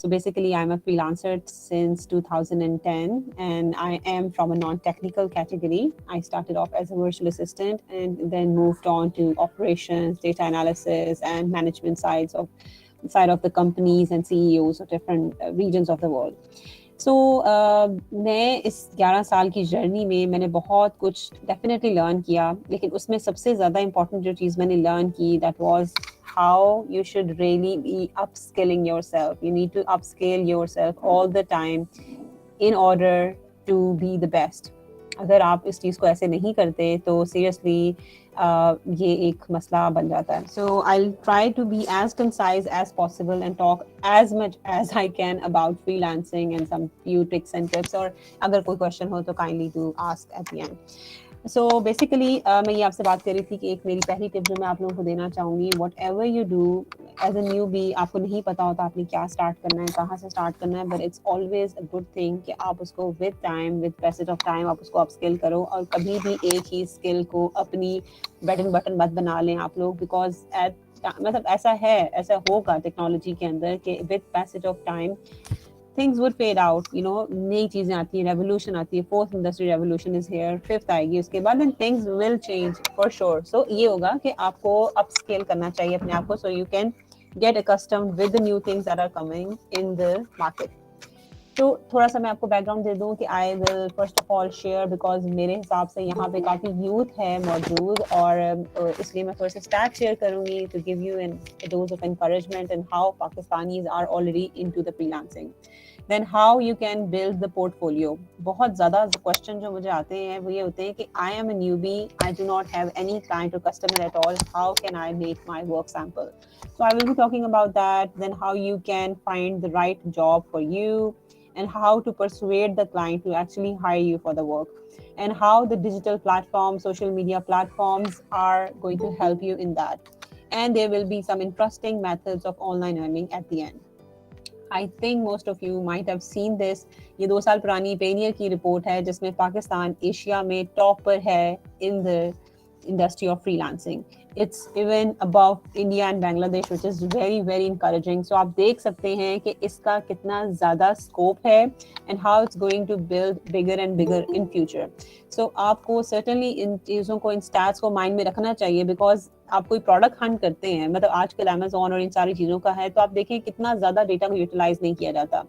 So basically, I'm a freelancer since 2010, and I am from a non-technical category. I started off as a virtual assistant and then moved on to operations, data analysis, and management side of the companies and CEOs of different regions of the world. सो मैं इस 11 साल की journey में मैंने बहुत कुछ definitely learn किया, लेकिन उसमें सबसे ज़्यादा इम्पॉर्टेंट जो चीज़ मैंने लर्न की that was how you should really be upskilling yourself. You need to upscale yourself all the time in order to be the best. अगर आप इस चीज़ को ऐसे नहीं करते तो सीरियसली ये एक मसला बन जाता है. So I'll try to be as concise as possible and talk as much as I can about freelancing and some few tricks and tips. और अगर कोई क्वेश्चन हो तो kindly do ask at the end. So basically मैं ये आपसे बात कर रही थी कि एक मेरी पहली टिप जो मैं आप लोगों को देना चाहूँगी, whatever you do as a newbie, आपको नहीं पता होता आपने क्या स्टार्ट करना है, कहाँ से स्टार्ट करना है, but it's always a good thing कि आप उसको with time, with passage of time आप उसको अपस्किल करो, और कभी भी एक ही स्किल को अपनी ब्रेड एंड बटन मत बना लें आप लोग, बिकॉज एट मतलब ऐसा होगा टेक्नोलॉजी के अंदर कि with passage of time things would fade out, you know, नई चीजें आती हैं, रेवोल्यूशन आती है, fourth industry revolution is here, fifth आएगी उसके बाद, and things will change for sure. So ये होगा कि आपको अपस्केल करना चाहिए अपने आप को, so you can get accustomed with the new things that are coming in the market. तो थोड़ा सा मैं आपको बैकग्राउंड दे दूं कि I will first of all share, because मेरे हिसाब से यहाँ पे काफ़ी यूथ है मौजूद, और इसलिए मैं थोड़े से स्टैट शेयर करूंगी to give you an dose of encouragement and how Pakistanis are already into the freelancing. Then how you can build the portfolio. बहुत ज़्यादा क्वेश्चन जो मुझे आते हैं वो ये होते हैं कि I am a newbie, I do not have any client और customer at all, how can I make my work sample. So I will be talking about that, then how you can find the right job for you, and how to persuade the client to actually hire you for the work, and how the digital platforms, social media platforms are going to help you in that. And there will be some interesting methods of online earning at the end. I think most of you might have seen this. ये 2 साल पुरानी Payeer की report है जिसमें Pakistan Asia में top पर है in the industry of freelancing. It's even above India and Bangladesh, which is very very encouraging. So आप देख सकते हैं कि इसका कितना ज़्यादा स्कोप है and how it's going to build bigger and bigger in future. So आपको certainly इन चीज़ों को, इन stats को माइंड में रखना चाहिए, because आप कोई प्रोडक्ट हंट करते हैं, मतलब आजकल अमेजोन और इन सारी चीज़ों का है, तो आप देखें कितना ज़्यादा डेटा को यूटिलाइज नहीं किया जाता.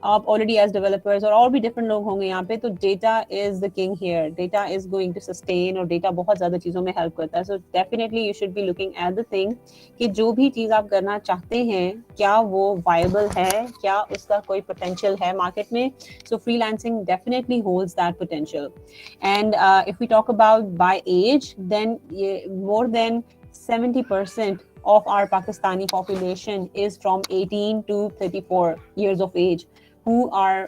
आप ऑलरेडी एज डेवलपर्स और भी डिफरेंट लोग होंगे यहाँ पे, तो data is the king here. Data is going to sustain, और डेटा बहुत ज़्यादा चीज़ों में हेल्प करता है. So definitely you should be looking at the thing कि जो भी चीज़ आप करना चाहते हैं, क्या वो वायबल है, क्या उसका कोई पोटेंशियल है मार्केट में. So freelancing definitely holds that potential. And if we talk about by age, then more than 70% of our Pakistani population is from 18 to 34 years of age who are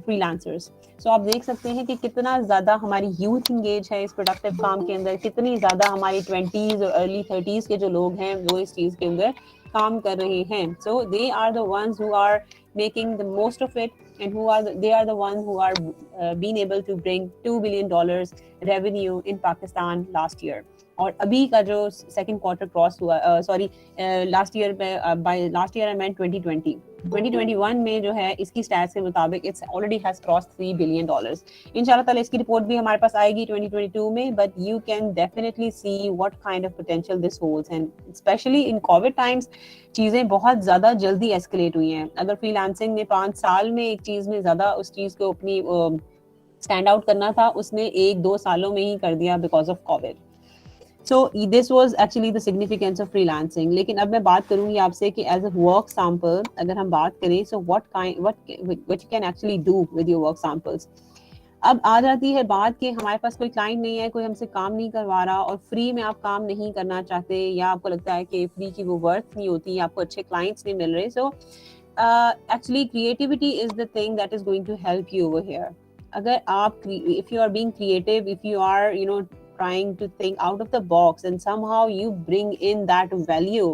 freelancers. So आप देख सकते हैं कि कितना ज़्यादा हमारी youth engage है इस प्रोडक्टिव काम के अंदर, कितनी ज़्यादा हमारी 20s और अर्ली 30s के जो लोग हैं वो इस चीज़ के अंदर काम कर रहे हैं. So they are the ones who are making the most of it, and they are the ones who are being able to bring $2 billion revenue in Pakistan last year. और अभी का जो सेकंड क्वार्टर क्रॉस हुआ, sorry last year में, by last year I मेंट 2021 में जो है इसकी स्टैट्स के मुताबिक it's already has crossed $3 billion. इंशाल्लाह ताला इसकी रिपोर्ट भी हमारे पास आएगी 2022 में, but you can definitely see what kind of potential this holds. And specially in Covid times चीज़ें बहुत ज़्यादा जल्दी एस्केलेट हुई हैं. अगर फ्रीलांसिंग ने 5 साल में एक चीज़ में ज़्यादा उस चीज़ को अपनी स्टैंड आउट करना था, उसने 1-2 सालों में ही कर दिया because of Covid. So this was actually the significance of freelancing. लेकिन अब मैं बात करूँगी आपसे कि as a work sample अगर हम बात करें, so what you can actually do with your work samples. अब आ जाती है बात कि हमारे पास कोई क्लाइंट नहीं है, कोई हमसे काम नहीं करवा रहा, और फ्री में आप काम नहीं करना चाहते, या आपको लगता है कि फ्री की वो वर्थ नहीं होती, आपको अच्छे क्लाइंट्स नहीं मिल रहे. So actually creativity is the thing that is going to help you over here. अगर आप if you are being creative, if you are trying to think out of the box and somehow you bring in that value,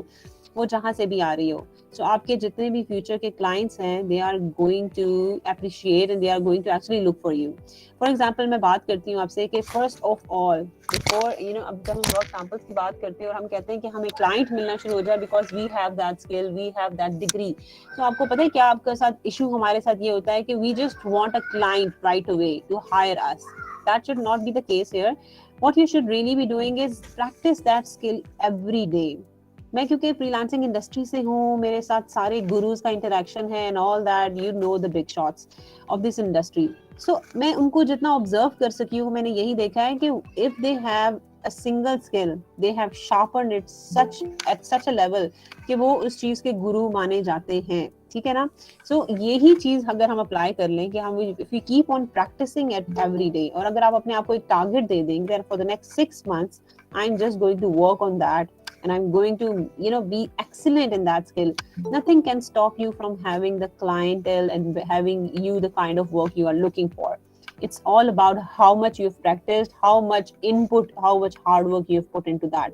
वो जहाँ से भी आ रही हो. So आपके जितने भी फ्यूचर के क्लाइंट्स हैं, they are going to appreciate and they are going to actually look for you. For example, मैं बात करती हूँ आपसे कि first of all, before अब जब हम वर्क सैम्पल्स की बात करते हैं और हम कहते हैं कि हमें क्लाइंट मिलना शुरू हो जाए because we have that skill, we have that degree. तो आपको पता है क्या आपके साथ इशू हमारे साथ ये होता है कि we just want a client right away to hire us. That should not be the case here. What you should really be doing is practice that skill every day. मैं क्योंकि फ्रीलांसिंग इंडस्ट्री से हूँ, मेरे साथ सारे गुरुज का interaction है and all that, you know the big shots of this industry. So मैं उनको जितना ऑब्जर्व कर सकी हूँ, मैंने यही देखा है कि if they have a single skill, they have sharpened it at such a level कि वो उस चीज के गुरु माने जाते हैं. ठीक है ना. सो यही चीज अगर हम अप्लाई कर लें कि हम if we keep on practicing it every day, और अगर आप अपने आप को एक टारगेट दे देंगे that for the next 6 months I'm just going to work on that and I'm going to be excellent in that skill, nothing can stop you from having the clientele and having you the kind of work you are looking for. It's all about how much you've practiced, how much input, how much hard work you've put into that,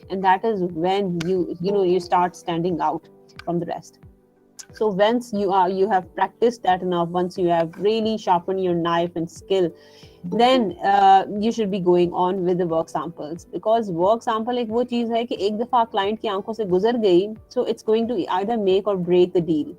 and that is when you start standing out from the rest. So once you have practiced that enough, once you have really sharpened your knife and skill, then you should be going on with the work samples, because work sample एक वो चीज है कि एक दफा client की आंखों से गुजर गई, so it's going to either make or break the deal.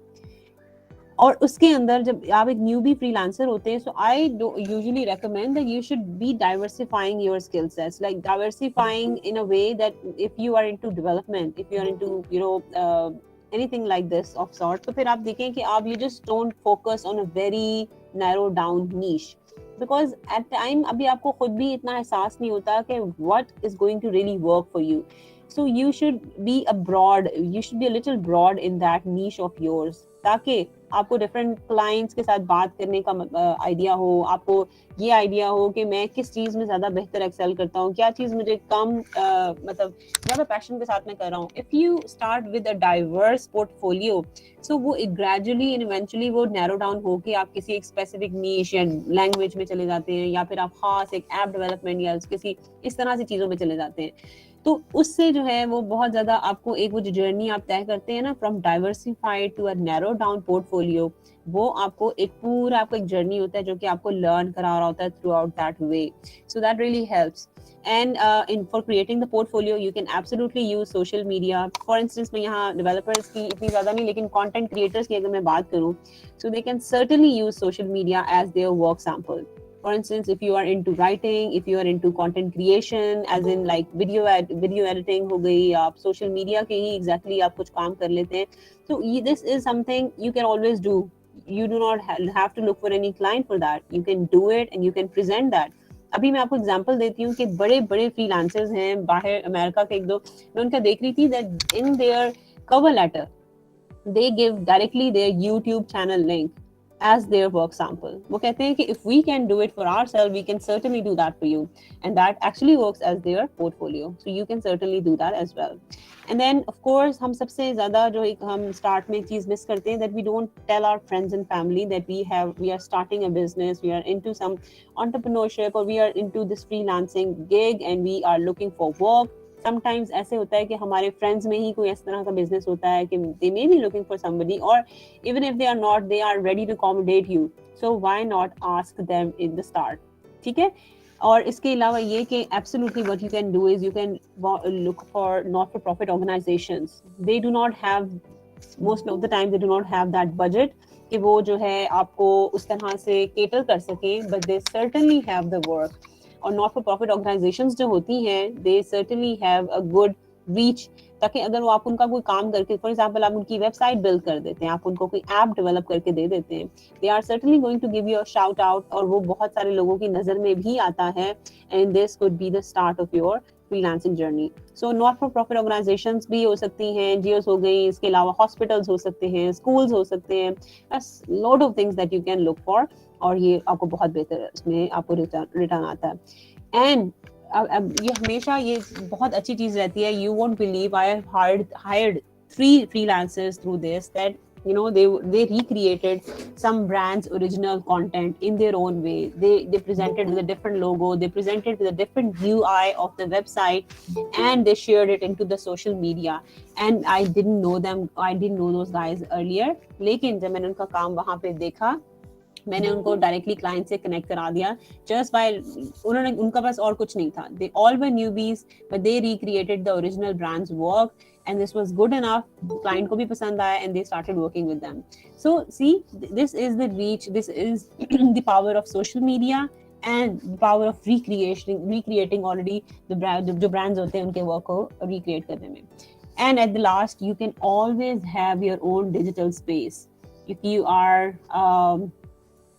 और उसके अंदर जब आप एक न्यूबी फ्रीलांसर होते हैं, so I usually recommend that you should be diversifying your skill sets, like diversifying in a way that if you are into development, if you are into anything like this of sort, तो फिर आप देखें कि आप you just don't focus on a very narrow down niche, because at time अभी आपको खुद भी इतना एहसास नहीं होता कि what is going to really work for you. So you should be a little broad in that niche of yours, ताकि आपको डिफरेंट क्लाइंट्स के साथ बात करने का आइडिया हो, आपको ये आइडिया हो कि मैं किस चीज़ में ज़्यादा बेहतर एक्सेल करता हूँ, क्या चीज़ मुझे कम मतलब ज़्यादा पैशन के साथ मैं कर रहा हूँ. If you start with a diverse portfolio, so वो ग्रेजुअली एंड इवेंचुअली वो नैरो डाउन हो के आप किसी एक स्पेसिफिक नीश या लैंग्वेज में चले जाते हैं, या फिर आप खास एक ऐप डेवलपमेंट या किसी इस तरह से चीज़ों में चले जाते हैं. तो उससे जो है वो बहुत ज्यादा आपको एक वो जो जर्नी आप तय करते हैं ना, from diversified to a narrow down portfolio, वो आपको एक पूरा आपको एक जर्नी होता है जो कि आपको लर्न करा रहा होता है through out that way. So that really helps. And for creating the portfolio, you can absolutely use social media. For instance, मैं यहाँ developers की इतनी ज़्यादा नहीं, लेकिन content creators की अगर मैं बात करूँ, so they can certainly use social media as their work sample. For instance, if you are into writing, if you are into content creation, as in like video editing हो गई, आप social media के ही exactly आप कुछ काम कर लेते हैं, so this is something you can always do. You do not have to look for any client for that. You can do it and you can present that. अभी मैं आपको एग्जांपल देती हूँ कि बड़े बड़े फ्रीलांसर्स हैं बाहर अमेरिका के, एक दो मैं उनका देख रही थी, that in their cover letter they give directly their YouTube channel link as their work sample. वो कहते हैं कि if we can do it for ourselves, we can certainly do that for you, and that actually works as their portfolio. So you can certainly do that as well. And then of course हम सबसे ज़्यादा जो एक हम start में एक चीज़ miss करते हैं, that we don't tell our friends and family that we are starting a business, we are into some entrepreneurship, or we are into this freelancing gig and we are looking for work. Sometimes ऐसे होता है कि हमारे friends में ही कोई इस तरह का बिजनेस होता है कि they may be looking for somebody, or even if they are not, they are ready to accommodate you. So why not ask them in the start? ठीक है. और इसके अलावा ये कि absolutely what you can do is you can look for not for profit organizations. They do not have, most of the time they do not have that budget कि वो जो है आपको उस तरह से cater कर सकें, but they certainly have the work. और नॉट फॉर प्रॉफिट ऑर्गेनाइजेशंस जो होती हैं, they certainly have a good reach, ताकि अगर वो आप उनका कोई काम करके, फॉर एग्जांपल आप उनकी वेबसाइट बिल्ड कर देते हैं, आप उनको कोई ऐप डेवलप करके दे देते हैं, they are certainly going to give you a shout out, और वो बहुत सारे लोगों की नज़र में भी आता है, and this could be the start of your freelancing journey. So not for profit organisations भी हो सकती हैं, एनजीओस हो गई, इसके अलावा हॉस्पिटल्स हो सकते हैं, स्कूल्स हो सकते हैं, lot of things that you can look for, और ये आपको बहुत बेहतर इसमें आपको रिटर्न आता है. एंड ये हमेशा ये बहुत अच्छी चीज रहती है. You won't believe, I have hired 3 freelancers through this, that they recreated some brands original content in their own way. They presented with a different logo, they presented with a different UI of the website, and they shared it into the social media. And I didn't know those guys earlier, लेकिन जब मैंने उनका काम वहां पे देखा, मैंने उनको डायरेक्टली क्लाइंट से कनेक्ट करा दिया जस्ट बाय, उन्होंने उनका पास और कुछ नहीं था, they all were newbies but they recreated the original brands work and this was good enough, client ko bhi pasand aaya and they started working with them. So see, this is the reach, this is the power of social media and the power of recreating already the brand, jo brands hote hain unke work ko recreate karne mein. And at the last, you can always have your own digital space. If you are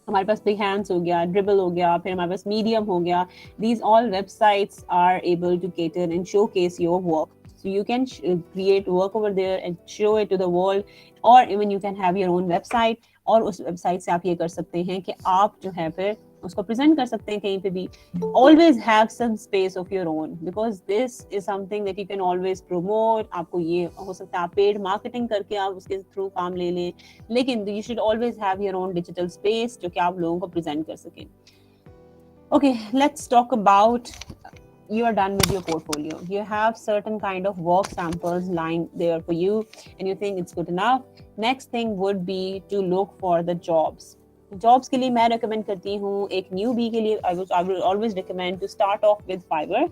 हमारे पास Behance हो गया, Dribble हो गया, फिर हमारे पास Medium हो गया. These all websites are able to cater and showcase your work. So you can create work over there and show it to the world, or even you can have your own website. और उस website से आप ये कर सकते हैं कि आप जो है फिर उसको प्रेजेंट कर सकते हैं कहीं पे भी. Always have some space of your own, because this is something that you can always promote. आपको ये हो सकता है आप पेड मार्केटिंग करके आप उसके थ्रू काम ले लें, लेकिन you should always have your own digital space जो कि आप लोगों को प्रेजेंट कर सकें. Okay, let's talk about, you are done with your portfolio. You have certain kind of work samples lying there for you and you think it's good enough. Next thing would be to look for the jobs. Jobs के लिए मैं recommend करती हूँ, एक newbie के लिए I will always recommend to start off with Fiverr.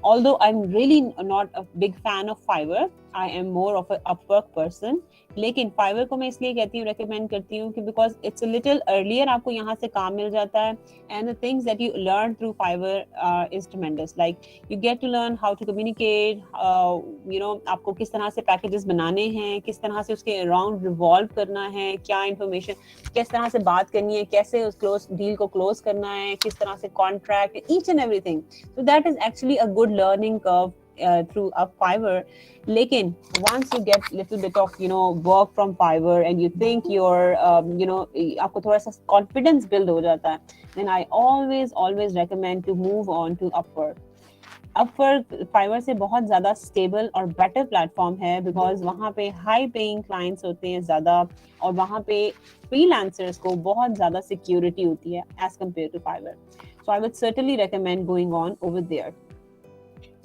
Although I'm really not a big fan of Fiverr, I am more of a Upwork person. लेकिन Fiverr को मैं इसलिए कहती हूँ, recommend करती हूँ कि because it's a little earlier आपको यहाँ से काम मिल जाता है, and the things that you learn through Fiverr is tremendous. Like you get to learn how to communicate, आपको किस तरह से packages बनाने हैं, किस तरह से उसके around revolve करना है, क्या information, किस तरह से बात करनी है, कैसे उस deal को close करना है, किस तरह से contract, each and everything. So that is actually a good learning curve through a Fiverr. Lekin once you get little bit of work from Fiverr and you think you're आपको थोड़ा सा confidence build हो जाता है, then I always recommend to move on to Upwork. Upwork Fiverr से बहुत ज़्यादा stable और better platform है, because वहाँ पे high paying clients होते हैं ज़्यादा, और वहाँ पे freelancers को बहुत ज़्यादा security होती है as compared to Fiverr. So I would certainly recommend going on over there.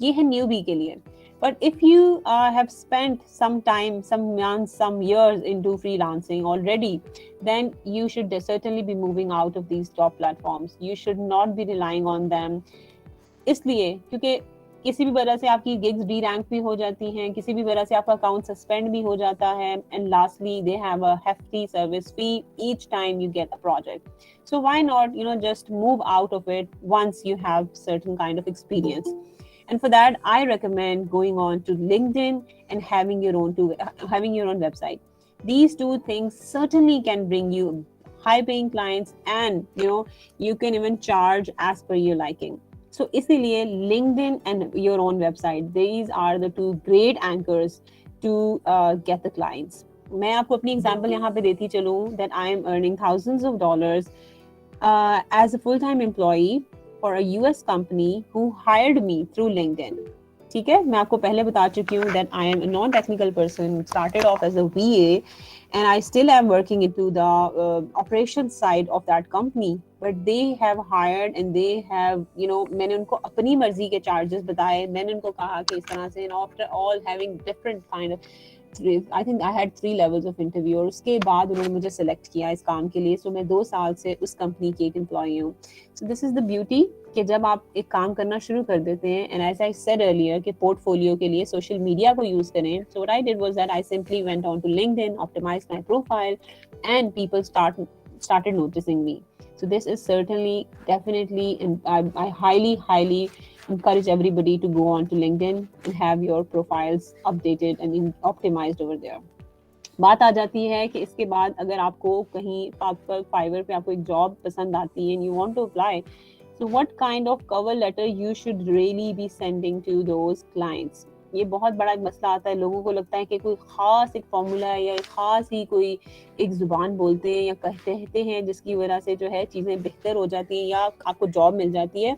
ये है newbie के लिए. But if you have spent some time, some months, some years into freelancing already, then you should certainly be moving out of these top platforms. You should not be relying on them. इसलिए क्योंकि किसी भी वजह से आपकी gigs de-rank भी हो जाती हैं, किसी भी वजह से आपका account suspend भी हो जाता है, and lastly they have a hefty service fee each time you get a project. So why not just move out of it once you have certain kind of experience. And for that, I recommend going on to LinkedIn and having your own website. These two things certainly can bring you high-paying clients, and you can even charge as per your liking. So, इसलिए LinkedIn and your own website, these are the two great anchors to get the clients. मैं आपको अपनी example यहाँ पे देती चलूँ that I am earning thousands of dollars as a full-time employee for a US company who hired me through LinkedIn. ठीक है, मैं आपको पहले बता चुकी हूँ that I am a non-technical person, started off as a VA, and I still am working into the operations side of that company. But they have hired and they have, मैंने उनको अपनी मर्जी के charges बताए, मैंने उनको कहा कि इस तरह से, and after all having different kind of, I think I had 3 levels of interview, और उसके बाद उन्होंने मुझे select किया इस काम के लिए. So मैं 2 साल से उस company की एक employee हूँ. So this is the beauty कि जब आप एक काम करना शुरू कर देते हैं, and as I said earlier कि portfolio के लिए social media को use करें. So what I did was that I simply went on to LinkedIn, optimized my profile, and people started noticing me. So this is certainly, definitely, and I highly encourage everybody to go on to LinkedIn and have your profiles updated and optimized over there. बात आ जाती है कि इसके बाद अगर आपको कहीं Fiverr पे आपको एक जॉब पसंद आती है and you want to apply, so what kind of cover letter you should really be sending to those clients? ये बहुत बड़ा एक मसला आता है. लोगों को लगता है कि कोई खास एक फॉर्मूला है या खास ही कोई एक जुबान बोलते हैं या कहते हैं जिसकी वजह से जो है चीज़ें बेहतर हो जाती हैं या आपको जॉब मिल जाती है.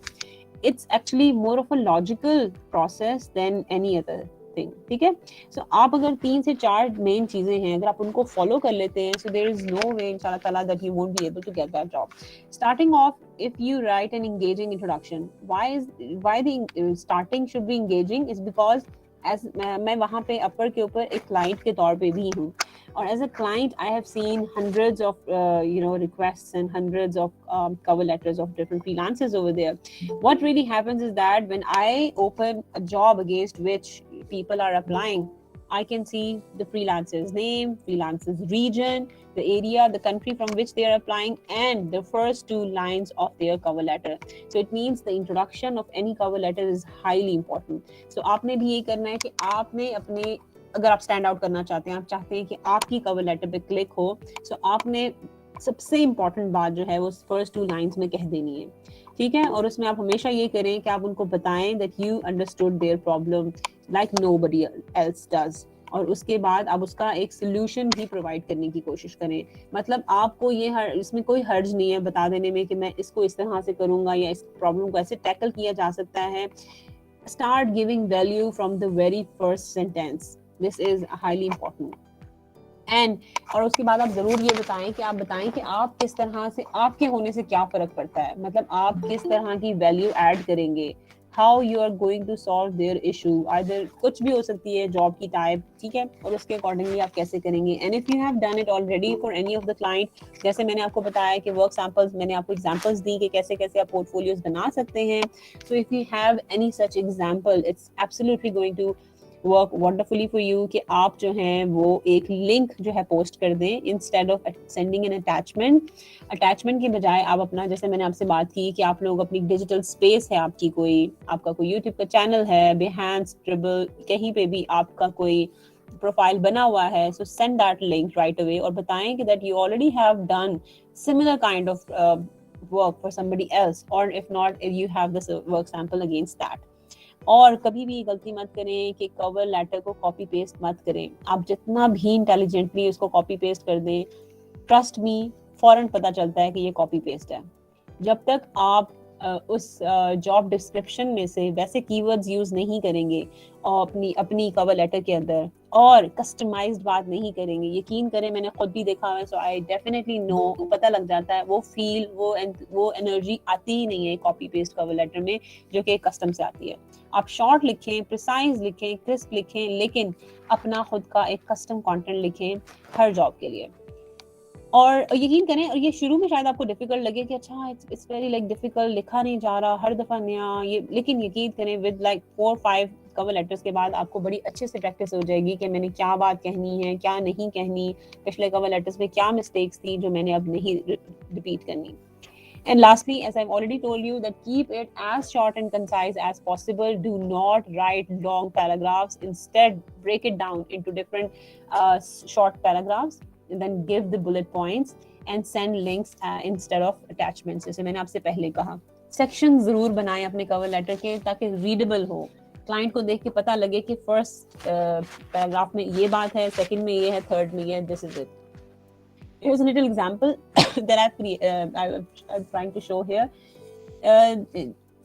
It's actually more of a logical process than any other. Thing, ठीक है। सो आप अगर 3 से 4 मेन चीजें हैं, अगर आप उनको फॉलो कर लेते हैं, so there is no way इंशाल्लाह ताला that you won't be able to get that job. Starting off, if you write an engaging introduction, why the starting should be engaging is because as मैं वहाँ पे अपर के ऊपर एक client के तौर पे भी हूँ, और as a client I have seen hundreds of requests and hundreds of cover letters of different freelancers over there. What really happens is that when I open a job against which people are applying, I can see the freelancer's name, freelancer's region, the area, the country from which they are applying, and the first 2 lines of their cover letter. So it means the introduction of any cover letter is highly important. So आपने भी यही करना है कि आपने अपने, अगर आप स्टैंड आउट करना चाहते हैं, आप चाहते हैं कि आपकी कवर लेटर पे क्लिक हो, सो आपने सबसे इम्पॉर्टेंट बात जो है वो फर्स्ट 2 लाइंस में कह देनी है, ठीक है। और उसमें आप हमेशा ये करें कि आप उनको बताएं that you understood their problem like nobody else does, और उसके बाद आप उसका एक सोल्यूशन भी प्रोवाइड करने की कोशिश करें। मतलब आपको ये इसमें कोई हर्ज नहीं है बता देने में कि मैं इसको इस तरह से करूंगा या इस प्रॉब्लम को ऐसे टैकल किया जा सकता है। Start giving value from the very first sentence, this is highly important. And और उसके बाद आप जरूर ये बताएं कि आप किस तरह से, आपके होने से क्या फर्क पड़ता है, मतलब आप किस तरह की वैल्यू ऐड करेंगे, how you are going to solve their issue, either कुछ भी हो सकती है जॉब की टाइप, ठीक है, और उसके अकॉर्डिंगली आप कैसे करेंगे। And if you have done it already for any of the client, जैसे मैंने आपको बताया कि वर्क सैंपल्स, मैंने आपको एग्जांपल्स दी कि कैसे कैसे आप पोर्टफोलियोज बना सकते हैं। So if you have any such example, it's absolutely going to work wonderfully for you कि आप जो हैं वो एक लिंक जो है पोस्ट कर दें instead of sending an attachment के बजाय आप अपना, जैसे मैंने आपसे बात की कि आप लोग अपनी डिजिटल स्पेस है आपकी, आपका कोई यूट्यूब का चैनल है, बिहेंस, ट्रिबल, कहीं पे भी आपका कोई प्रोफाइल बना हुआ है, सो send that link right away और बताएं कि that you already have done similar kind of work for somebody else, or if not, if you have this work sample against that. और कभी भी गलती मत करें कि कवर लेटर को कॉपी पेस्ट मत करें। आप जितना भी इंटेलिजेंटली उसको कॉपी पेस्ट कर दें, ट्रस्ट मी, फौरन पता चलता है कि ये कॉपी पेस्ट है। जब तक आप उस जॉब डिस्क्रिप्शन में से वैसे कीवर्ड्स यूज नहीं करेंगे और अपनी कवर लेटर के अंदर, और कस्टमाइज्ड बात नहीं करेंगे, यकीन करें मैंने खुद भी देखा है, सो आई डेफिनेटली नो, पता लग जाता है, वो फील, वो एनर्जी आती ही नहीं है कॉपी पेस्ट कवर लेटर में जो कि कस्टम से आती है। आप शॉर्ट लिखें, प्रिसाइज लिखें, क्रिस्प लिखें, लेकिन अपना खुद का एक कस्टम कंटेंट लिखें हर जॉब के लिए। और यकीन करें, और ये शुरू में शायद आपको डिफिकल्ट लगे कि अच्छा इट्स वेरी लाइक डिफिकल्ट, लिखा नहीं जा रहा हर दफा नया ये, लेकिन यकीन करें विद लाइक 4-5 कवर लेटर्स के बाद आपको बड़ी अच्छे से प्रैक्टिस हो जाएगी कि मैंने क्या बात कहनी है, क्या नहीं कहनी, पिछले कवर लेटर्स में क्या मिस्टेक्स थी जो मैंने अब नहीं रिपीट करनी। And lastly, as I've already told you, that keep it as short and concise as possible. Do not write long paragraphs. Instead, break it down into different short paragraphs, and then give the bullet points and send links instead of attachments. जैसे मैंने आपसे पहले कहा, section जरूर बनाएं अपने cover letter के ताकि रीडेबल हो, क्लाइंट को देख के पता लगे कि फर्स्ट पैराग्राफ में ये बात है, सेकंड में ये है, थर्ड में ये है, this is it. Here's a little example that I'm trying to show here.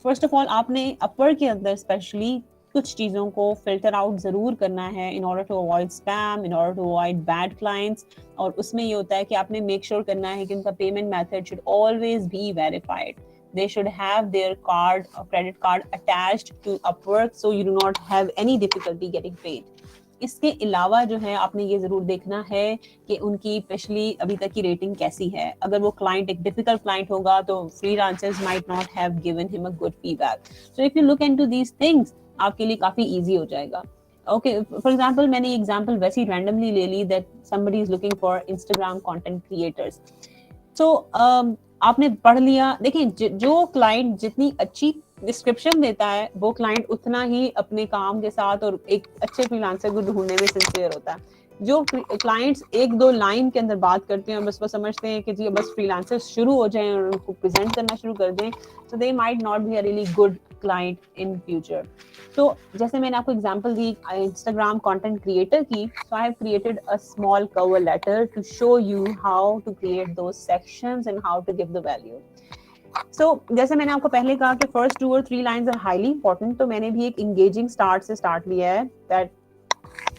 First of all, आपने अपर के अंदर स्पेशली कुछ चीज़ों को फिल्टर आउट ज़रूर करना है in order to avoid spam, in order to avoid bad clients. और उसमें ये होता है कि आपने make sure करना है कि उनका payment method should always be verified. They should have their card or credit card attached to Upwork, so you do not have any difficulty getting paid. इसके अलावा जो है आपने ये जरूर देखना है कि उनकी पिछली अभी तक की रेटिंग कैसी है। अगर वो क्लाइंट एक डिफिकल्ट क्लाइंट होगा तो freelancers might not have given him a good feedback. So if you look into these things, आपके लिए काफी इजी हो जाएगा। ओके, फॉर एग्जांपल मैंने एग्जांपल वैसे ही रैंडमली ले ली that somebody is looking for Instagram content creators. So आपने पढ़ लिया, देखें जो क्लाइंट जितनी अच्छी डिस्क्रिप्शन देता है वो क्लाइंट उतना ही अपने काम के साथ और एक अच्छे फ्रीलांसर को ढूंढने में सिंसियर होता है। जो क्लाइंट्स 1-2 लाइन के अंदर बात करते हैं, बस वो समझते हैं कि जी बस फ्रीलांसर शुरू हो जाएं और उनको प्रेजेंट करना शुरू कर दें, so they might not be a really good client in future. तो जैसे मैंने आपको एग्जांपल दी इंस्टाग्राम कंटेंट क्रिएटर की, so I have created a small cover letter to show you how to create those sections and how to give the value. So जैसे मैंने आपको पहले कहा कि फर्स्ट 2 और 3 लाइंस आर हाईली इंपॉर्टेंट, तो मैंने भी एक इंगेजिंग स्टार्ट से स्टार्ट लिया है that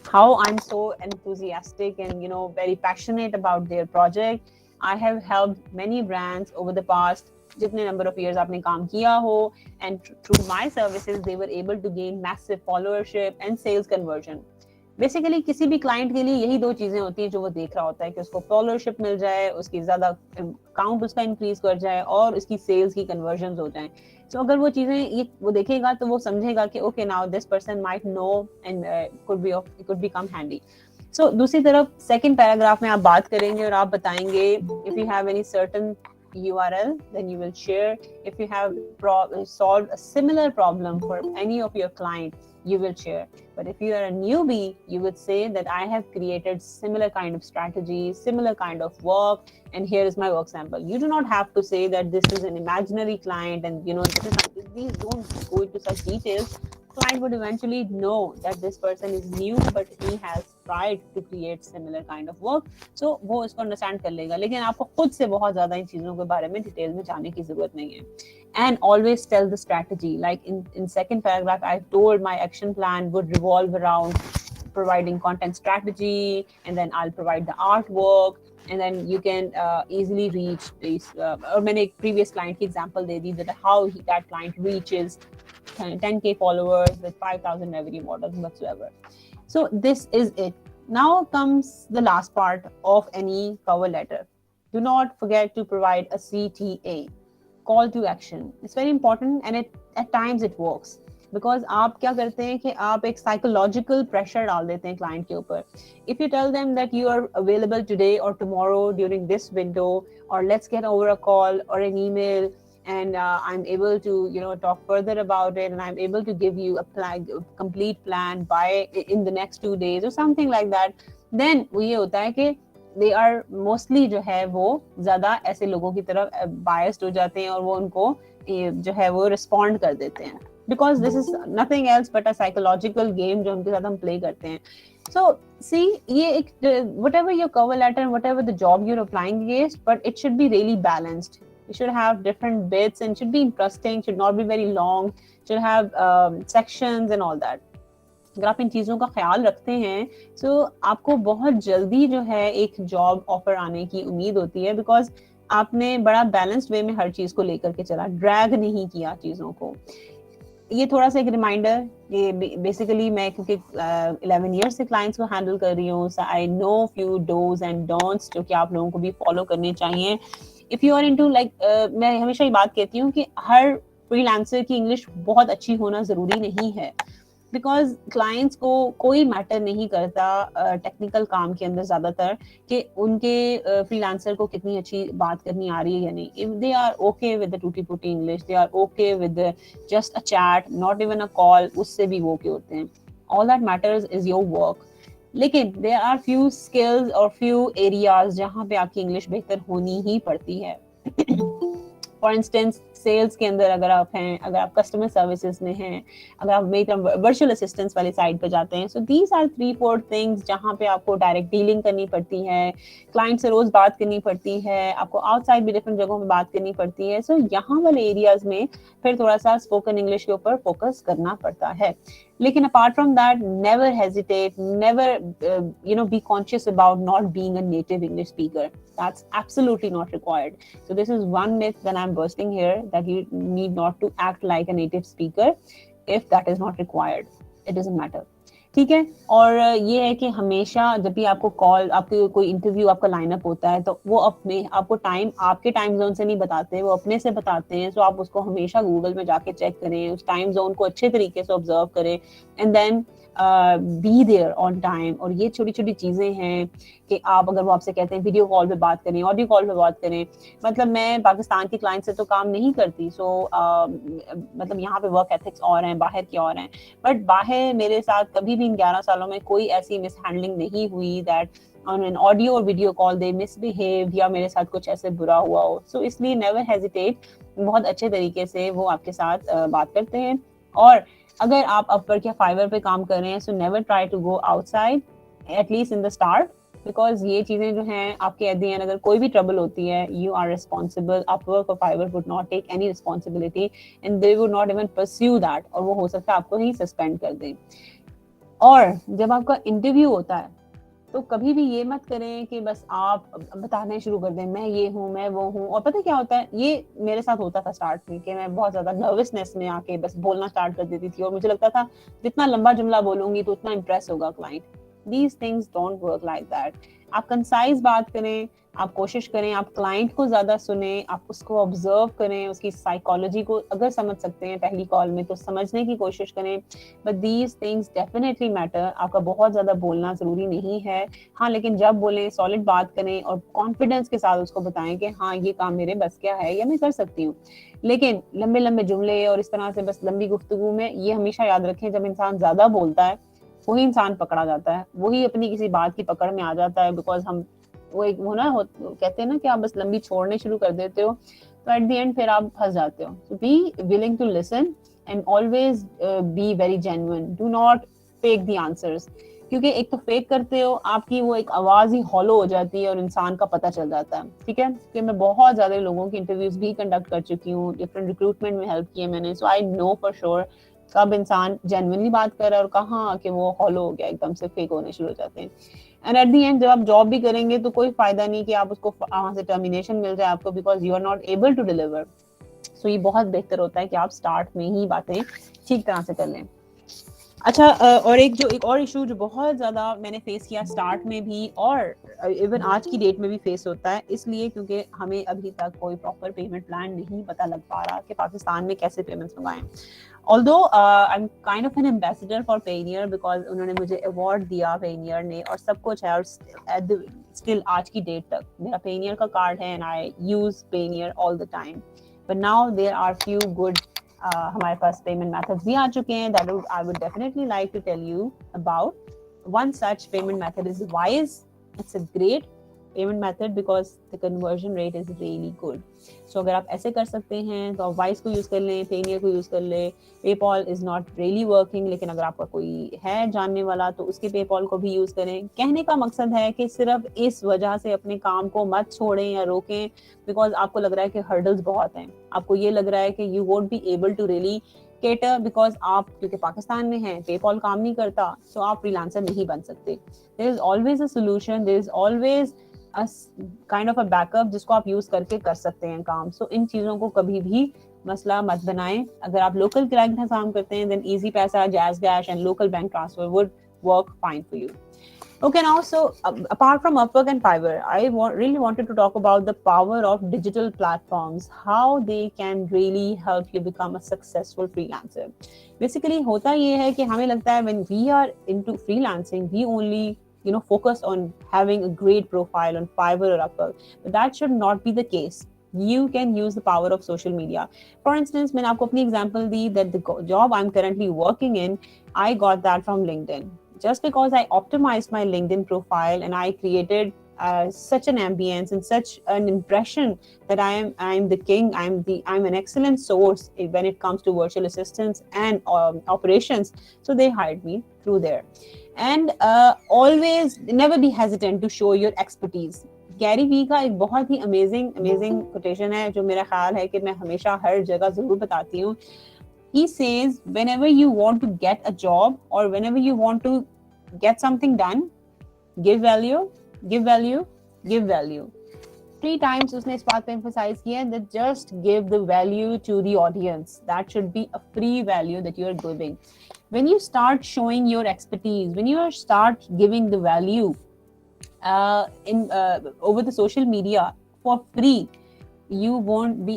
how I'm so enthusiastic and very passionate about their project. I have helped many brands over the past जितने number of years आपने काम किया हो, and through my services they were able to gain massive followership and sales conversion. Basically किसी भी client के लिए यही दो चीजें होती हैं जो वो देख रहा होता है, कि उसको फॉलोअरशिप मिल जाए, उसकी ज्यादा अकाउंट उसका इंक्रीज कर जाए और उसकी सेल्स की कन्वर्जन हो जाए. तो अगर वो चीजें ये वो देखेगा तो वो समझेगा कि okay now this person might know and could be come handy. So दूसरी तरफ सेकंड पैराग्राफ में आप बात करेंगे और आप बताएंगे if you have any certain URL, then you will share. If you have solved a similar problem for any of your clients, you will share. But if you are a newbie, you would say that I have created similar kind of strategy, similar kind of work, and here is my work sample. You do not have to say that this is an imaginary client and this is, these don't go into such details. Client would eventually know that this person is new but he has tried to create similar kind of work, so वो इसको understand कर लेगा. लेकिन आपको खुद से बहुत ज़्यादा इन चीज़ों के बारे में डिटेल में जाने की ज़रूरत नहीं है. And always tell the strategy. Like in second paragraph, I told my action plan would revolve around providing content strategy, and then I'll provide the artwork, and then you can easily reach these. Or मैंने एक previous client की example they the that how that client reaches 10K followers with 5,000 revenue models whatsoever. So this is it. Now comes the last part of any cover letter. Do not forget to provide a CTA, call to action. It's very important, and at times it works. Because आप क्या करते हैं कि आप एक psychological pressure डाल देते हैं client के ऊपर. If you tell them that you are available today or tomorrow during this window, or let's get over a call or an email, and I'm able to talk further about it, and I'm able to give you a complete plan by in the next 2 days or something like that, then वो ये होता है कि they are mostly जो है वो ज़्यादा ऐसे लोगों की तरफ biased हो जाते हैं और वो उनको जो है वो respond कर देते हैं, because this is nothing else but a psychological game जो उनके साथ हम play करते हैं. So see, ये एक whatever your cover letter, whatever the job you're applying against, but it should be really balanced. It should have different bits and should be interesting, should not be very long, should have sections and all that. अगर आप इन चीज़ों का ख्याल रखते हैं तो आपको बहुत जल्दी जो है एक जॉब ऑफर आने की उम्मीद होती है, बिकॉज आपने बड़ा बैलेंस्ड वे में हर चीज़ को लेकर के चला, ड्रैग नहीं किया चीज़ों को. ये थोड़ा सा एक रिमाइंडर, ये बेसिकली मैं क्योंकि 11 ईयर्स से क्लाइंट्स को हैंडल कर रही हूँ, so I know few dos and don'ts जो कि आप लोगों को भी फॉलो करने चाहिए. If you are into like मैं हमेशा ये बात कहती हूँ कि हर फ्रीलांसर की इंग्लिश बहुत अच्छी होना ज़रूरी नहीं है, बिकॉज क्लाइंट्स को कोई मैटर नहीं करता टेक्निकल काम के अंदर ज़्यादातर कि उनके फ्रीलांसर को कितनी अच्छी बात करनी आ रही है या नहीं. If they are okay with the टूटी फूटी English, they are okay with just a chat, not even a call, उससे भी वो ओके होते हैं. All that matters is your work. लेकिन देयर आर फ्यू स्किल्स और फ्यू एरियाज जहाँ पे आपकी इंग्लिश बेहतर होनी ही पड़ती है. फॉर इंस्टेंस सेल्स के अंदर अगर आप हैं, अगर आप कस्टमर सर्विसेज में हैं, अगर आप मेरी तरफ वर्चुअल असिस्टेंस वाली साइड पर जाते हैं, सो दीज आर 3-4 थिंग्स जहाँ पे आपको डायरेक्ट डीलिंग करनी पड़ती है, क्लाइंट से रोज बात करनी पड़ती है, आपको आउटसाइड भी डिफरेंट जगहों पे बात करनी पड़ती है. सो यहाँ वाले एरियाज में फिर थोड़ा सा स्पोकन इंग्लिश के ऊपर फोकस करना पड़ता है. लेकिन apart from that, never hesitate, never be conscious about not being a native English speaker. That's absolutely not required. So this is one myth that I'm bursting here, that you need not to act like a native speaker if that is not required. It doesn't matter. ठीक है. और ये है कि हमेशा जब भी आपको कॉल, आपके कोई इंटरव्यू आपका लाइनअप होता है, तो वो अपने आपको टाइम आपके टाइम जोन से नहीं बताते, वो अपने से बताते हैं. सो आप उसको हमेशा गूगल में जाके चेक करें, उस टाइम जोन को अच्छे तरीके से ऑब्जर्व करें, and then be there on time. और ये छोटी छोटी चीज़ें हैं कि आप अगर वो आपसे कहते हैं वीडियो कॉल पे बात करें, ऑडियो कॉल पे बात करें. मतलब मैं पाकिस्तान की क्लाइंट से तो काम नहीं करती, सो मतलब यहाँ पे वर्क एथिक्स और हैं, बाहर के और हैं, बट बाहर मेरे साथ कभी भी इन 11 सालों में कोई ऐसी मिसहैंडलिंग नहीं हुई दैट ऑन एन ऑडियो और वीडियो कॉल दे मिसबिहेव या मेरे साथ कुछ ऐसे बुरा हुआ हो. सो इसलिए नेवर हेजिटेट, बहुत अच्छे तरीके से वो आपके साथ बात करते हैं. और अगर आप अपवर्क या फाइवर पे काम कर रहे हैं, so never try to go outside at least in the start, because ये चीज़ें जो हैं आपके एट द एंड अगर कोई भी ट्रबल होती है, यू आर रिस्पॉन्सिबल. अपवर्क और Fiverr would not take any responsibility and they would not even pursue that, और वो हो सकता है आपको ही सस्पेंड कर दें. और जब आपका इंटरव्यू होता है तो कभी भी ये मत करें कि बस आप बताने शुरू कर दें, मैं ये हूँ, मैं वो हूँ। और पता क्या होता है, ये मेरे साथ होता था स्टार्ट में कि मैं बहुत ज्यादा नर्वसनेस में आके बस बोलना स्टार्ट कर देती थी और मुझे लगता था जितना लंबा जुमला बोलूंगी तो उतना इंप्रेस होगा client. These things don't work like that. आप कंसाइज बात करें, आप कोशिश करें, आप क्लाइंट को ज्यादा सुने, आप उसको ऑब्जर्व करें, उसकी साइकोलॉजी को अगर समझ सकते हैं पहली कॉल में तो समझने की कोशिश करें। But these things definitely matter. आपका बहुत ज्यादा बोलना जरूरी नहीं है, हाँ, लेकिन जब बोलें सॉलिड बात करें और कॉन्फिडेंस के साथ उसको बताएं कि हाँ ये काम मेरे बस क्या है या मैं कर सकती हूँ। लेकिन लंबे लंबे जुमले और इस तरह से बस लंबी गुफ्तगू में ये हमेशा याद रखें, जब इंसान ज्यादा बोलता है वही इंसान पकड़ा जाता है, वही अपनी किसी बात की पकड़ में आ जाता है। बिकॉज हम वो एक वो ना कहते हैं ना कि आप बस लंबी छोड़ने शुरू कर देते हो तो एट द एंड फिर आप फंस जाते हो। So be willing to listen and always be very genuine, do not fake the answers. क्योंकि एक तो फेक करते हो, आपकी वो एक आवाज ही हॉलो हो जाती है और इंसान का पता चल जाता है। ठीक है, क्योंकि मैं बहुत ज्यादा लोगों की इंटरव्यूज भी कंडक्ट कर चुकी हूँ, डिफरेंट रिक्रूटमेंट में हेल्प किए मैंने। सो आई नो फॉर श्योर कब इंसान जेन्युइनली बात कर रहा है और कहाँ कि वो हॉलो हो गया, एकदम से फेक होने शुरू हो जाते हैं। एंड एट दी एंड जब आप जॉब भी करेंगे तो कोई फायदा नहीं कि आप उसको वहां से टर्मिनेशन मिल जाए आपको, because you are not able to deliver. So ये बहुत बेहतर होता है कि आप स्टार्ट में ही बातें ठीक तरह से कर लें। अच्छा, और एक और इशू जो बहुत ज्यादा मैंने फेस किया स्टार्ट में भी और इवन आज की डेट में भी फेस होता है, इसलिए क्योंकि हमें अभी तक कोई प्रॉपर पेमेंट प्लान नहीं पता लग पा रहा कि पाकिस्तान में कैसे पेमेंट्स मंगाएं। Although I am kind of an ambassador for Payoneer, because उन्होंने मुझे अवार्ड दिया पेनियर ने और सब कुछ है, और स्टिल आज की डेट तक मेरा पेनियर का कार्ड है and I use Payoneer all the time. But now there are few good हमारे पास पेमेंट मेथड्स भी आ चुके हैं that I would definitely like to tell you about. One such payment method is Wise. It's a great payment method because the conversion rate is really good. So अगर आप ऐसे कर सकते हैं तो आप Wise को यूज कर लें, Payoneer को यूज कर लें। PayPal is not really working, लेकिन अगर आपका कोई है जानने वाला तो उसके PayPal को भी यूज करें। कहने का मकसद है कि सिर्फ इस वजह से अपने काम को मत छोड़ें या रोकें बिकॉज आपको लग रहा है कि हर्डल्स बहुत हैं, आपको ये लग रहा है कि you won't be able to really cater because आप क्योंकि पाकिस्तान में हैं, पेपॉल काम नहीं करता, सो आप फ्रीलांसर नहीं बन सकते। There is always a solution, there is always a kind of a backup जिसको आप यूज करके कर सकते हैं काम। सो इन चीजों को कभी भी मसला मत बनाएं। अगर आप लोकल क्लाइंट के साथ काम करते हैं देन इजी पैसा, jazz cash and local bank transfer would work fine for you. Okay, now, so apart from Upwork and Fiverr, I really wanted to talk about the power of digital platforms, how they can really help you become a successful freelancer. Basically, होता ये है कि हमें लगता है when we are into freelancing, we only focus on having a great profile on Fiverr or Upwork, but that should not be the case. You can use the power of social media. For instance, मैंने आपको अपनी example the that the job I'm currently working in, I got that from LinkedIn. Just because I optimized my LinkedIn profile and I created such an ambience and such an impression that I'm the king, I'm an excellent source when it comes to virtual assistants and operations. So they hired me through there. And always never be hesitant to show your expertise. Gary Vee का एक बहुत ही amazing quotation है जो मेरा ख्याल है कि मैं हमेशा हर जगह जरूर बताती हूँ। He says, whenever you want to get a job or whenever you want to get something done, give value, give value, give value. 3 times उसने इस बात पे emphasize किया that just give the value to the audience. That should be a free value that you are giving. When you start showing your expertise, when you start giving the value over the social media for free, you won't be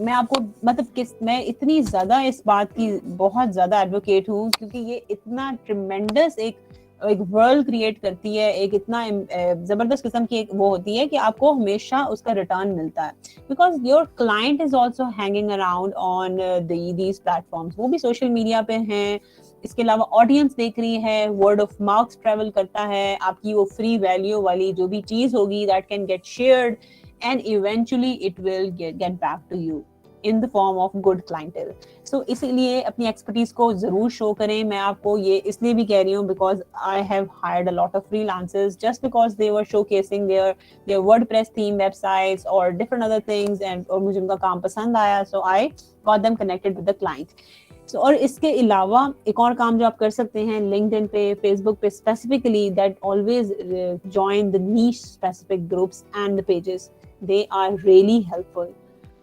मैं आपको मतलब मैं इतनी ज्यादा इस बात की बहुत ज्यादा एडवोकेट हूँ क्योंकि ये इतना ट्रिमेंडस एक वर्ल्ड क्रिएट करती है, एक इतना जबरदस्त किस्म की एक वो होती है कि आपको हमेशा उसका रिटर्न मिलता है because your client is also hanging around on these platforms, वो भी सोशल मीडिया पे हैं। इसके अलावा ऑडियंस देख रही है, वर्ड ऑफ माउथ ट्रेवल करता है, आपकी वो फ्री वैल्यू वाली जो भी चीज होगी that can get shared and eventually it will get back to you in the form of good clientele. So इसीलिए अपनी expertise को जरूर show करें। मैं आपको ये इसलिए भी कह रही हूँ because I have hired a lot of freelancers just because they were showcasing their WordPress theme websites or different other things and और मुझे उनका काम पसंद आया, so I got them connected with the client. So, और इसके अलावा एक और काम जो आप कर सकते हैं लिंक्डइन पे, फेसबुक पे specifically, that always join the niche specific groups and the pages, they are really helpful.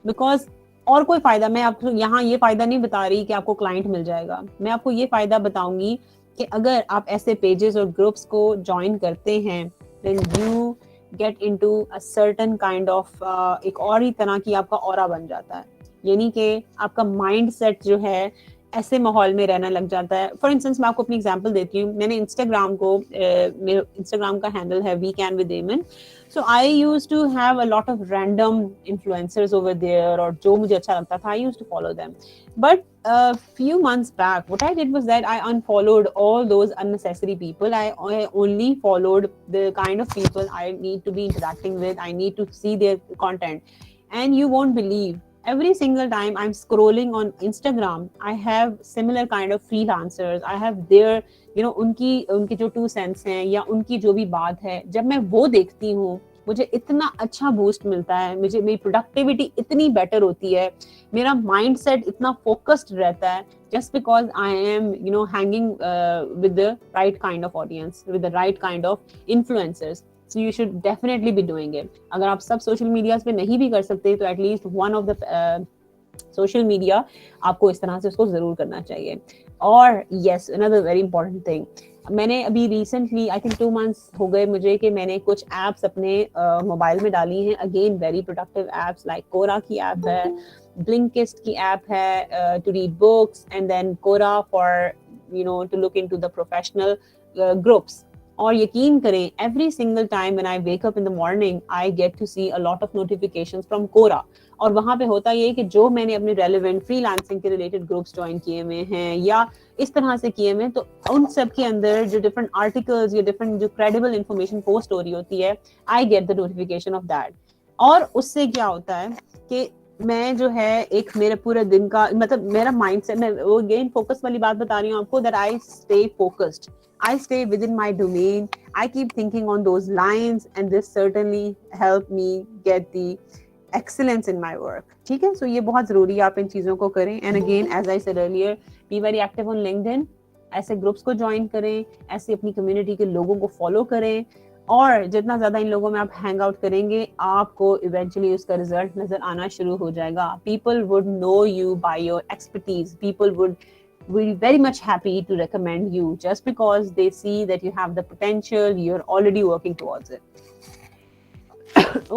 Because और कोई फायदा, मैं आपको यहाँ ये फायदा नहीं बता रही कि आपको क्लाइंट मिल जाएगा, मैं आपको ये फायदा बताऊंगी कि अगर आप ऐसे पेजेस और ग्रुप्स को ज्वाइन करते हैं, then you get into a certain kind of, एक और ही तरह की आपका ऑरा बन जाता है, यानी कि आपका माइंड सेट जो है ऐसे माहौल में रहना लग जाता है। फॉर इंस्टेंस मैं आपको अपनी एग्जांपल देती हूँ, मैंने इंस्टाग्राम को, मेरे इंस्टाग्राम का हैंडल है weekend with Aiman, so I use to have a lot of random influencers over there, और जो मुझे अच्छा लगता था I use to follow them. But few months back, what I did was that I unfollowed all those unnecessary people. I only followed the kind of people I need to be interacting with, I need to see their content. And you won't believe, every single time I'm scrolling on Instagram, I have similar kind of freelancers, I have their, you know, उनकी जो 2 cents हैं या उनकी जो भी बात है, जब मैं वो देखती हूँ मुझे इतना अच्छा बूस्ट मिलता है, मुझे मेरी प्रोडक्टिविटी इतनी बेटर होती है, मेरा माइंड सेट इतना फोकस्ड रहता है, just because I am, you know, hanging with the right kind of audience, with the right kind of influencers. So you should definitely be doing it. अगर आप सब सोशल मीडिया पे नहीं भी कर सकते तो at least one of the social media आपको इस तरह से उसको जरूर करना चाहिए। और yes, another very important thing, मैंने अभी रिसेंटली आई थिंक 2 months हो गए मुझे कि मैंने कुछ एप्स अपने मोबाइल में डाली हैं, again very productive apps, like Quora की ऐप है, ब्लिंकिस्ट की ऐप है to read books, and then Quora for, you know, to look into the professional groups. और यकीन करें, every single time when I wake up in the morning I get to see a lot of notifications from Quora. और वहां पे होता ये कि जो मैंने अपने रेलेवेंट फ्रीलांसिंग के रिलेटेड ग्रुप्स ज्वाइन किए हुए हैं या इस तरह से किए हुए हैं, तो उन सब के अंदर जो डिफरेंट आर्टिकल्स या डिफरेंट जो क्रेडिबल इंफॉर्मेशन पोस्ट हो रही होती है, I get the notification of that. और उससे क्या होता है कि मैं जो है एक मेरे पूरे दिन का, मतलब मेरा माइंड सेट, मैं वो अगेन फोकस वाली बात बता रही हूँ आपको, that I stay focused, I stay within my domain, I keep thinking on those lines, and this certainly helped me get the excellence in my work. ठीक है, so ये बहुत जरूरी है आप इन चीजों को करें। And again, as I said earlier, be very active on LinkedIn, ऐसे ग्रुप्स को ज्वाइन करें, ऐसे अपनी कम्युनिटी के लोगों को फॉलो करें, और जितना ज्यादा इन लोगों में आप हैंग आउट करेंगे, आपको इवेंचुअली उसका रिजल्ट नजर आना शुरू हो जाएगा। People would know you by your expertise, people would be very much happy to recommend you just because they see that you have the potential, you're already working towards it.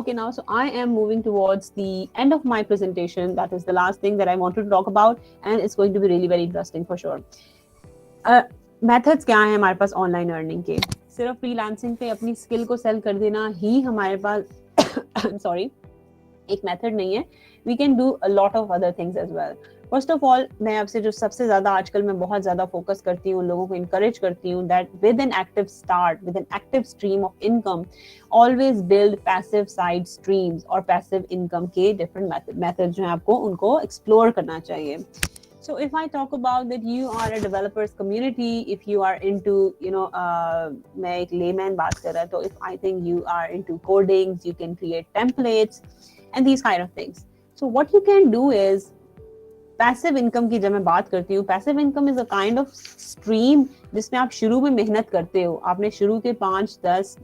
Okay, now so I am moving towards the end of my presentation. That is the last thing that I wanted to talk about, and it's going to be really very interesting for sure. Methods क्या हैं हमारे पास online earning के? सिर्फ freelancing पे अपनी skill को cell कर देना ही हमारे पास सॉरी एक मेथड नहीं है। We can do a lot of other things as well. First of all, मैं आपसे जो सबसे ज्यादा आजकल मैं बहुत ज्यादा फोकस करती हूँ, लोगों को इंकरेज करती हूँ, that with an active start, with an active stream of income, always build passive side streams, और पैसिव इनकम के डिफरेंट मेथड जो है आपको उनको एक्सप्लोर करना चाहिए। So if I talk about that you are a developers community, if you are into, you know, मैं एक layman बात कर रहा है, तो if I think you are into codings, you can create templates and these kind of things. So what you can do is, passive income की जब मैं बात करती हूँ, passive income is a kind of stream जिसमें आप शुरू में मेहनत करते हो, आपने शुरू के 5-10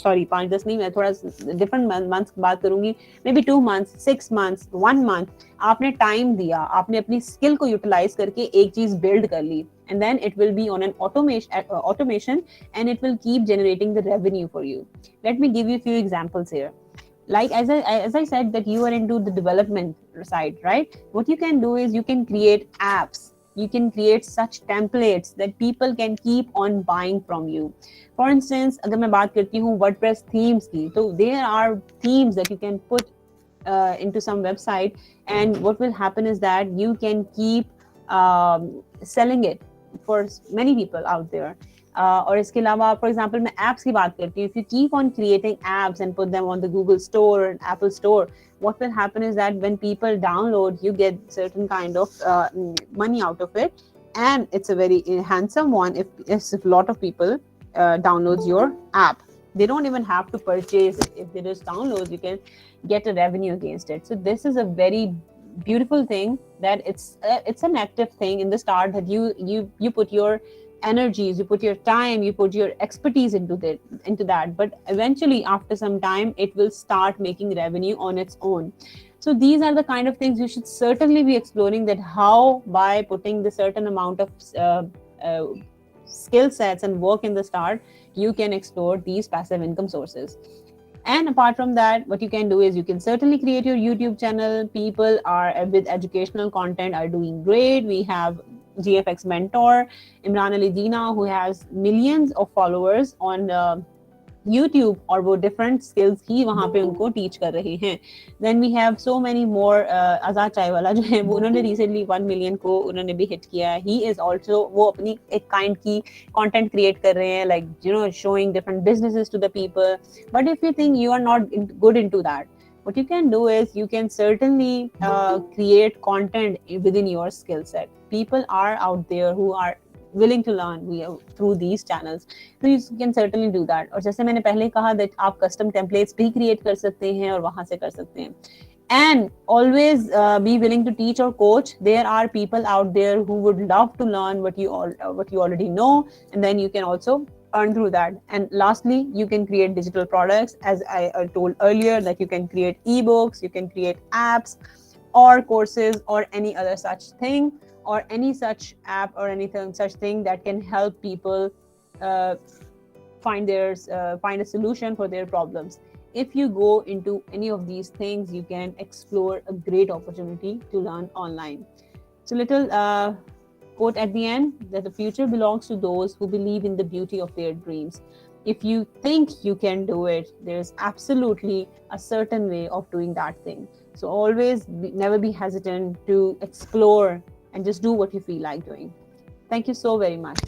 5-10 नहीं, मैं थोड़ा डिफरेंट मंथ्स की बात करूंगी, may be 2 months, 6 months, 1 month, आपने टाइम दिया, आपने अपनी स्किल को यूटिलाइज करके एक चीज बिल्ड कर ली, and then it will be on an automation and it will keep generating the revenue for you. Let me give you a few examples here. Like as I said that you are into the development side, right? What you can do is you can create apps, you can create such templates that people can keep on buying from you. For instance, अगर मैं बात करती हूँ WordPress themes की, तो there are themes that you can put into some website, and what will happen is that you can keep selling it for many people out there. और इसके अलावा फॉर एग्जाम्पल मैं एप्स की बात करती हूँ, if you keep on creating apps and put them on the Google store and Apple store, what will happen is that when people download, you get certain kind of money out of it, and it's a very handsome one if a lot of people downloads your app. They don't even have to purchase it. If they just download, you can get a revenue against it. So this is a very beautiful thing that it's an active thing in the start, that you put your energies, you put your time, you put your expertise into that, but eventually after some time it will start making revenue on its own. So these are the kind of things you should certainly be exploring, that how by putting the certain amount of uh, skill sets and work in the start, you can explore these passive income sources. And apart from that, what you can do is you can certainly create your YouTube channel. People are with educational content are doing great. We have GFX mentor Imran Ali Dina, who has millions of followers on YouTube, और वो different skills ही वहाँ पे उनको teach कर रहे हैं. Then we have so many more. Azad चाय वाला जो है वो उन्होंने रिसेंटली 1 मिलियन को उन्होंने भी हिट किया है. ही इज ऑल्सो, वो अपनी एक काइंड की कंटेंट क्रिएट कर रहे हैं, like you know showing different businesses to the people. But if you think you are not good into that, what you can do is you can certainly create content within your skill set. People are out there who are willing to learn through these channels, so you can certainly do that. और जैसे मैंने पहले कहा that आप custom templates भी create कर सकते हैं और वहाँ से कर सकते हैं. And always be willing to teach or coach. There are people out there who would love to learn what you already know, and then you can also earn through that. And lastly, you can create digital products, as I told earlier, that you can create ebooks, you can create apps or courses or any other such thing, or any such app or anything such thing that can help people uh, find a solution for their problems. If you go into any of these things, you can explore a great opportunity to learn online. So little quote at the end, that the future belongs to those who believe in the beauty of their dreams. If you think you can do it, there's absolutely a certain way of doing that thing. So always never be hesitant to explore and just do what you feel like doing. Thank you so very much.